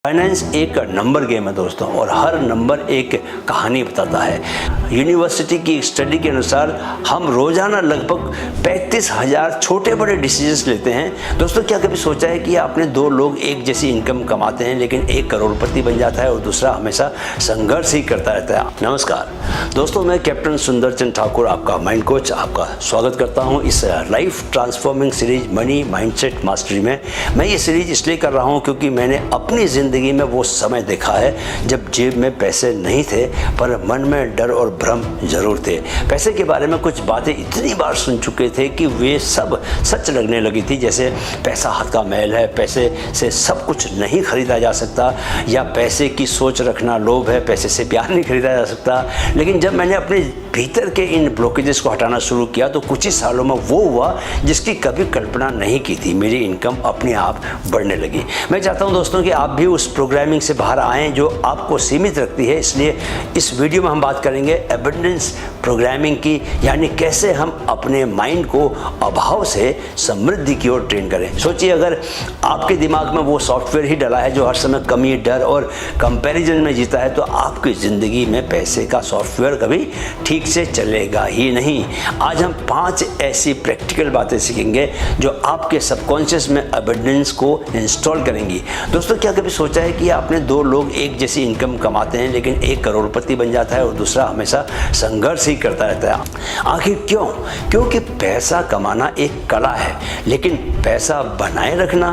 Finance एक number game है दोस्तों, और हर नंबर एक कहानी बताता है। यूनिवर्सिटी की स्टडी के अनुसार हम रोजाना लगभग 35,000 छोटे बड़े डिसीजंस लेते हैं। दोस्तों, क्या कभी सोचा है कि आपने दो लोग एक जैसी इनकम कमाते हैं लेकिन एक करोड़पति बन जाता है और दूसरा हमेशा संघर्ष ही करता रहता है। नमस्कार दोस्तों, मैं कैप्टन सुंदरचंद ठाकुर, आपका माइंड कोच, आपका स्वागत करता हूं इस life transforming series money mindset mastery में। मैं ये सीरीज इसलिए कर रहा हूं क्योंकि मैंने अपनी जिंदगी में वो समय देखा है जब जेब में पैसे नहीं थे पर मन में डर और भ्रम जरूर थे। पैसे के बारे में कुछ बातें इतनी बार सुन चुके थे कि वे सब सच लगने लगी थी, जैसे पैसा हाथ का मैल है, पैसे से सब कुछ नहीं खरीदा जा सकता, या पैसे की सोच रखना लोभ है, पैसे से प्यार नहीं खरीदा जा सकता। लेकिन जब मैंने अपने भीतर के इन ब्लॉकेजेस को हटाना शुरू किया तो कुछ ही सालों में वो हुआ जिसकी कभी कल्पना नहीं की थी। मेरी इनकम अपने आप बढ़ने लगी। मैं चाहता हूं दोस्तों कि आप भी उस प्रोग्रामिंग से बाहर आएं जो आपको सीमित रखती है। इसलिए इस वीडियो में हम बात करेंगे एबंडेंस प्रोग्रामिंग की, यानी कैसे हम अपने माइंड को अभाव से समृद्धि की ओर ट्रेन करें। सोचिए, अगर आपके दिमाग में वो सॉफ्टवेयर ही डला है जो हर समय कमी, डर और कंपैरिजन में जीता है, तो आपकी ज़िंदगी में पैसे का सॉफ्टवेयर कभी ठीक से चलेगा ही नहीं। आज हम 5 ऐसी प्रैक्टिकल बातें सीखेंगे जो आपके सबकॉन्शियस में एबंडेंस को इंस्टॉल करेंगी। दोस्तों, क्या कभी सोचा है कि आपने दो लोग एक जैसी इनकम कमाते हैं लेकिन एक करोड़पति बन जाता है और दूसरा हमेशा संघर्ष ही करता रहता है। आखिर क्यों? क्योंकि पैसा कमाना एक कला है, लेकिन पैसा बनाए रखना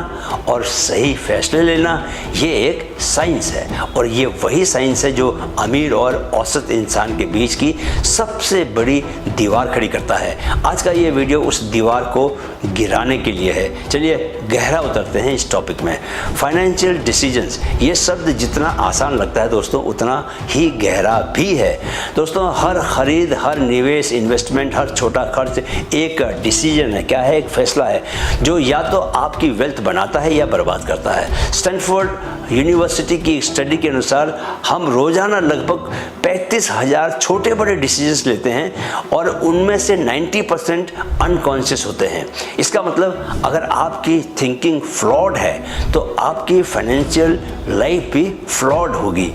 और सही फैसले लेना ये एक साइंस है, और ये वही साइंस है जो अमीर और औसत इंसान के बीच की सबसे बड़ी दीवार खड़ी करता है। आज का ये वीडियो उस दीवार को गिराने के लिए है। चलिए गहरा उतरते हैं इस टॉपिक में। फाइनेंशियल डिसीजंस, ये शब्द जितना आसान लगता है दोस्तों उतना ही गहरा भी है। दोस्तों, हर खरीद, हर निवेश, इन्वेस्टमेंट, हर छोटा खर्च एक डिसीजन है। क्या है? एक फैसला है जो या तो आपकी वेल्थ बनाता है या बर्बाद करता है। स्टैनफोर्ड यूनिवर्सिटी की स्टडी के अनुसार हम रोजाना लगभग 35,000 छोटे बड़े डिसीजंस लेते हैं और उनमें से 90% अनकॉन्शियस होते हैं। इसका मतलब अगर आपकी थिंकिंग फ्लॉड है तो आपकी फाइनेंशियल लाइफ भी फ्लॉड होगी।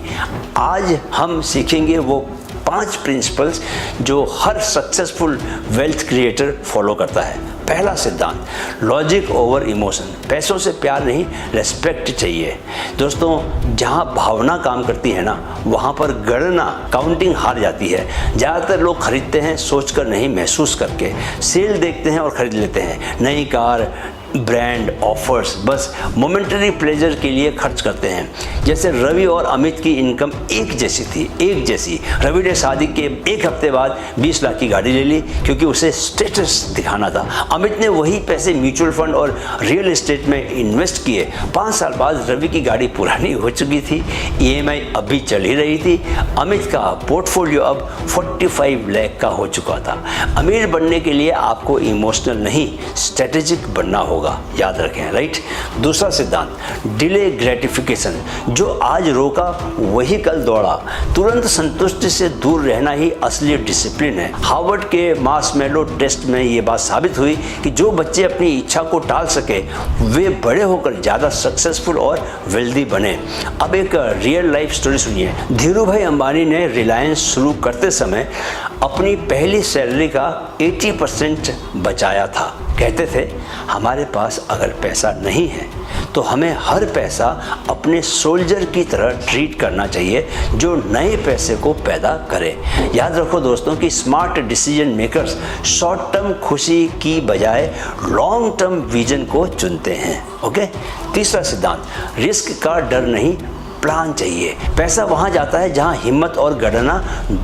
आज हम सीखेंगे वो 5 प्रिंसिपल्स जो हर सक्सेसफुल वेल्थ क्रिएटर फॉलो करता है। पहला सिद्धांत, लॉजिक ओवर इमोशन। पैसों से प्यार नहीं, रेस्पेक्ट चाहिए। दोस्तों, जहां भावना काम करती है ना, वहां पर गणना, काउंटिंग हार जाती है। ज़्यादातर लोग खरीदते हैं सोचकर नहीं, महसूस करके। सेल देखते हैं और खरीद लेते हैं। नई कार, ब्रांड, ऑफर्स, बस मोमेंटरी प्लेजर के लिए खर्च करते हैं। जैसे रवि और अमित की इनकम एक जैसी थी, एक जैसी। रवि ने शादी के एक हफ्ते बाद 20 लाख की गाड़ी ले ली क्योंकि उसे स्टेटस दिखाना था। अमित ने वही पैसे म्यूचुअल फंड और रियल एस्टेट में इन्वेस्ट किए। 5 साल बाद रवि की गाड़ी पुरानी हो चुकी थी, EMI अभी चल ही रही थी। अमित का पोर्टफोलियो अब 45 लाख का हो चुका था। अमीर बनने के लिए आपको इमोशनल नहीं, स्ट्रेटेजिक बनना होगा, याद रखें, राइट। दूसरा सिद्धांत, डिले ग्रेटिफिकेशन। जो आज रोका वही कल दौड़ा। तुरंत संतुष्टि से दूर रहना ही असली डिसिप्लिन है। हार्वर्ड के मार्शमैलो टेस्ट में ये बात साबित हुई कि जो बच्चे अपनी इच्छा को टाल सके वे बड़े होकर ज्यादा सक्सेसफुल और वेल्दी बने। अब एक रियल लाइफ स्टोरी सुनिए। धीरू भाई अंबानी ने रिलायंस शुरू करते समय अपनी पहली सैलरी का 80% बचाया था। कहते थे, हमारे पास अगर पैसा नहीं है तो हमें हर पैसा अपने सोल्जर की तरह ट्रीट करना चाहिए जो नए पैसे को पैदा करे। याद रखो दोस्तों कि smart decision makers short term खुशी की बजाय लॉन्ग टर्म विजन को चुनते हैं। ओके। तीसरा सिद्धांत, रिस्क का डर नहीं, प्लान चाहिए। पैसा वहां जाता है जहां हिम्मत और गणना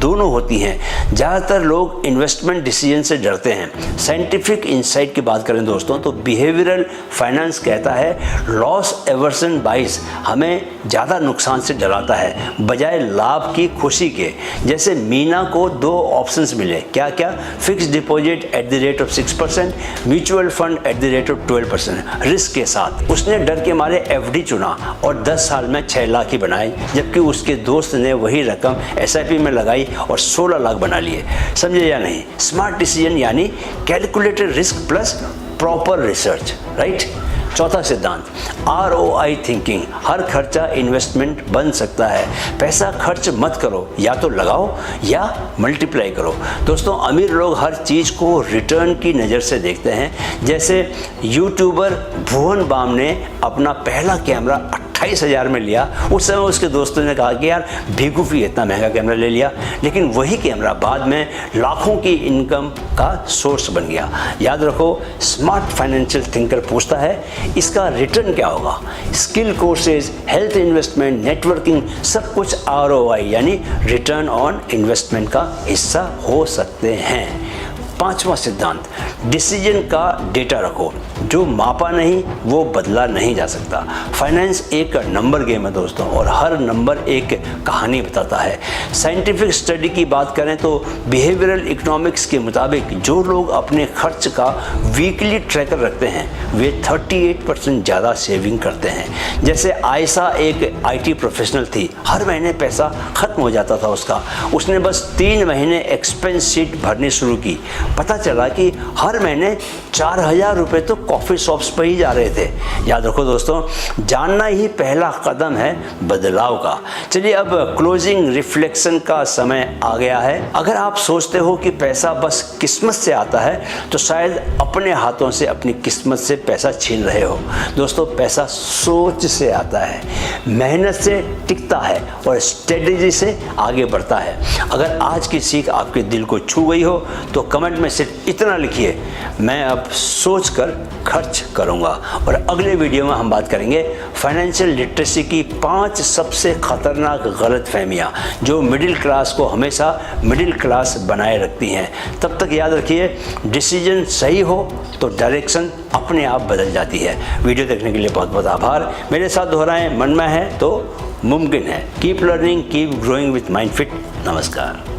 दोनों होती हैं। ज़्यादातर लोग इन्वेस्टमेंट डिसीजन से डरते हैं। साइंटिफिक इंसाइट की बात करें दोस्तों तो बिहेवियरल फाइनेंस कहता है लॉस एवर्सन बाइस हमें ज़्यादा नुकसान से डराता है बजाय लाभ की खुशी के। जैसे मीना को 2 ऑप्शंस मिले, क्या क्या? Fix deposit at the rate of 6%, mutual fund at the rate of 12% risk के साथ। उसने डर के मारे FD चुना और 10 साल में 6 लाख ही बनाई, जबकि उसके दोस्त ने वही रकम SIP में लगाई और 16 लाख बना लिए। समझे या नहीं? स्मार्ट डिसीजन यानी calculated risk plus proper research, right. चौथा सिद्धांत, ROI थिंकिंग। हर खर्चा इन्वेस्टमेंट बन सकता है। पैसा खर्च मत करो, या तो लगाओ या मल्टीप्लाई करो। दोस्तों, अमीर लोग हर चीज़ को रिटर्न की नज़र से देखते हैं। जैसे यूट्यूबर भुवन बाम ने अपना पहला कैमरा 28,000 में लिया। उस समय उसके दोस्तों ने कहा कि यार बेवकूफ़ी, इतना महंगा कैमरा ले लिया, लेकिन वही कैमरा बाद में लाखों की इनकम का सोर्स बन गया। याद रखो, स्मार्ट फाइनेंशियल थिंकर पूछता है इसका रिटर्न क्या होगा। Skill courses, health investment, networking, सब कुछ ROI यानी रिटर्न ऑन इन्वेस्टमेंट का हिस्सा हो सकते हैं। पांचवा सिद्धांत, डिसीजन का डेटा रखो। जो मापा नहीं वो बदला नहीं जा सकता। फाइनेंस एक नंबर गेम है दोस्तों, और हर नंबर एक कहानी बताता है। साइंटिफिक स्टडी की बात करें तो बिहेवियरल इकोनॉमिक्स के मुताबिक जो लोग अपने खर्च का वीकली ट्रैकर रखते हैं वे 38% ज़्यादा सेविंग करते हैं। जैसे आयशा एक IT प्रोफेशनल थी, हर महीने पैसा खत्म हो जाता था उसका। उसने बस 3 महीने एक्सपेंस शीट भरनी शुरू की। पता चला कि हर महीने 4,000 रुपये तो कॉफ़ी शॉप्स पर ही जा रहे थे। याद रखो दोस्तों, जानना ही पहला कदम है बदलाव का। चलिए अब क्लोजिंग रिफ्लेक्शन का समय आ गया है। अगर आप सोचते हो कि पैसा बस किस्मत से आता है तो शायद अपने हाथों से अपनी किस्मत से पैसा छीन रहे हो। दोस्तों, पैसा सोच से आता है, मेहनत से टिकता है और स्ट्रेटेजी से आगे बढ़ता है। अगर आज की सीख आपके दिल को छू गई हो तो कमेंट में सिर्फ इतना लिखिए, मैं अब सोच कर खर्च करूंगा। और अगले वीडियो में हम बात करेंगे फाइनेंशियल लिटरेसी की 5 सबसे खतरनाक गलतफहमियां जो मिडिल क्लास को हमेशा मिडिल क्लास बनाए रखती हैं। तब तक याद रखिए, डिसीजन सही हो तो डायरेक्शन अपने आप बदल जाती है। वीडियो देखने के लिए बहुत बहुत आभार। मेरे साथ दोहराएं, मन में है तो मुमकिन है। Keep learning, keep growing with mind fit. नमस्कार।